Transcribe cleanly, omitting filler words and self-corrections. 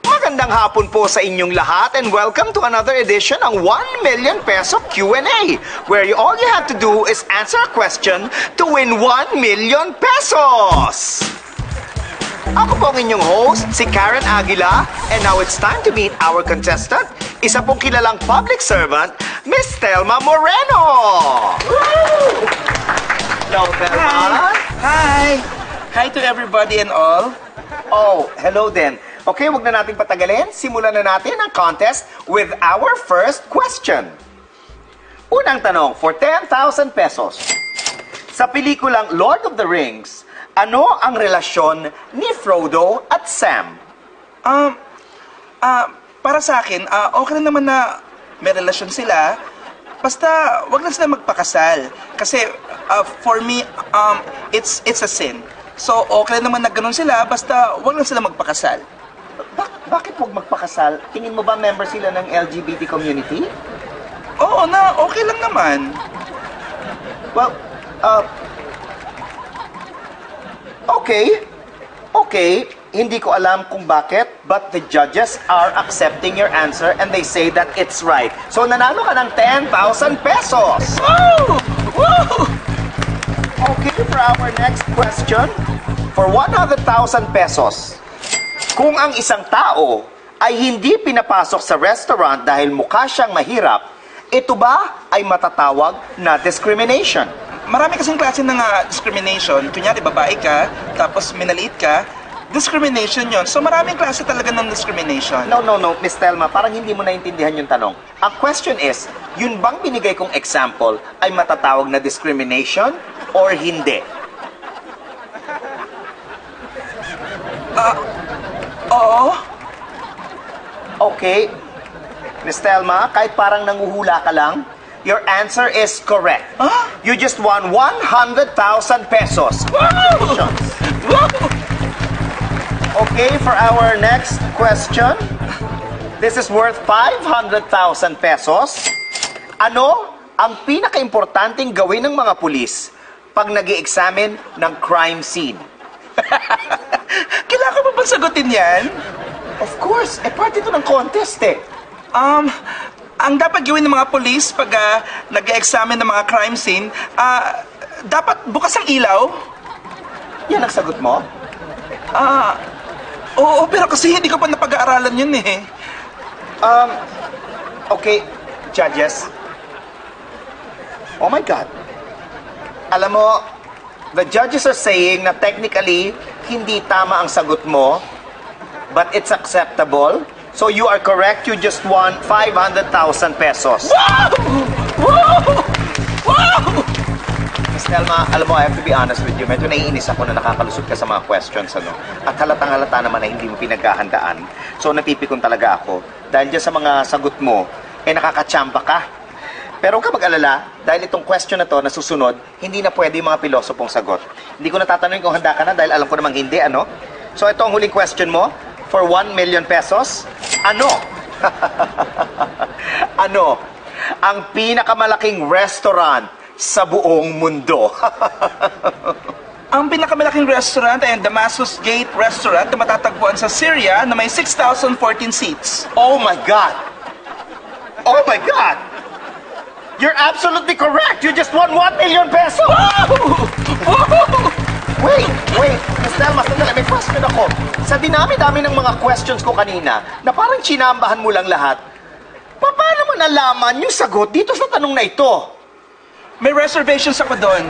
Magandang hapon po sa inyong lahat and welcome to another edition ng 1 Million Peso Q&A, where all you have to do is answer a question to win 1 million pesos! Ako po ang inyong host, si Karen Aguila, and now it's time to meet our contestant, isa pong kilalang public servant, Miss Thelma Moreno! Woo! Hello, Thelma! Hi! Hi to everybody and all. Oh, hello then. Okay, wag na natin patagalin. Simulan na natin ang contest with our first question. Unang tanong, for 10,000 pesos. Sa pelikulang Lord of the Rings, ano ang relasyon ni Frodo at Sam? Para sa akin, okay lang naman na may relasyon sila. Basta, wag lang sila magpakasal. Kasi, for me, it's a sin. So, okay lang naman na ganun sila, basta wag lang sila magpakasal. Bakit wag magpakasal? Tingin mo ba member sila ng LGBT community? Oo na, okay lang naman. Well, okay. Hindi ko alam kung bakit, but the judges are accepting your answer and they say that it's right. So, nanalo ka ng 10,000 pesos! Woo! Woo! Okay, for our next question, for 100,000 pesos, kung ang isang tao ay hindi pinapasok sa restaurant dahil mukha siyang mahirap, ito ba ay matatawag na discrimination? Marami kasing klase ng discrimination. Kunyari, babae ka, tapos minaliit ka, discrimination yon. So maraming klase talaga ng discrimination. No, Miss Thelma, parang hindi mo naintindihan yung tanong. Ang question is, yun bang binigay kong example ay matatawag na discrimination or hindi? Oo. Okay. Miss Thelma, kahit parang nanguhula ka lang, your answer is correct. Huh? You just won 100,000 pesos. Wow! Wow! Okay, for our next question, this is worth 500,000 pesos. Ano ang pinaka-importanting gawin ng mga pulis pag nag-i-examine ng crime scene? Kailangan ko ba bang sagutin yan? Of course, part ito ng contest eh. Ang dapat gawin ng mga polis pag nag-examine ng mga crime scene, dapat bukas ang ilaw. Yan ang sagot mo? Oo, pero kasi hindi ko pa napag-aaralan yun eh. Okay, judges. Oh my God. Alam mo, the judges are saying na technically, hindi tama ang sagot mo, but it's acceptable. So you are correct, you just won 500,000 pesos. Wow! Wow! Wow! Miss Thelma, alam mo, I have to be honest with you, medyo naiinis ako na nakakalusot ka sa mga questions, ano? At halatang-halata naman na hindi mo pinaghahandaan. So napipikon talaga ako. Dahil dyan sa mga sagot mo, nakakachamba ka. Pero huwag ka mag-alala, dahil itong question na to, na susunod, hindi na pwede yung mga pilosopong sagot. Hindi ko natatanungin kung handa ka na, dahil alam ko namang hindi, ano? So ito ang huling question mo, for 1 million pesos. Ano? Ano ang pinakamalaking restaurant sa buong mundo? Ang pinakamalaking restaurant ay ang Damascus Gate Restaurant na matatagpuan sa Syria na may 6,014 seats. Oh my God! Oh my God! You're absolutely correct! You just won 1 million pesos! Wait! Miss Thelma, sandali, may question ako. Sa dinami-dami ng mga questions ko kanina, na parang chinambahan mo lang lahat, paano mo nalaman yung sagot dito sa tanong na ito? May reservations ako doon.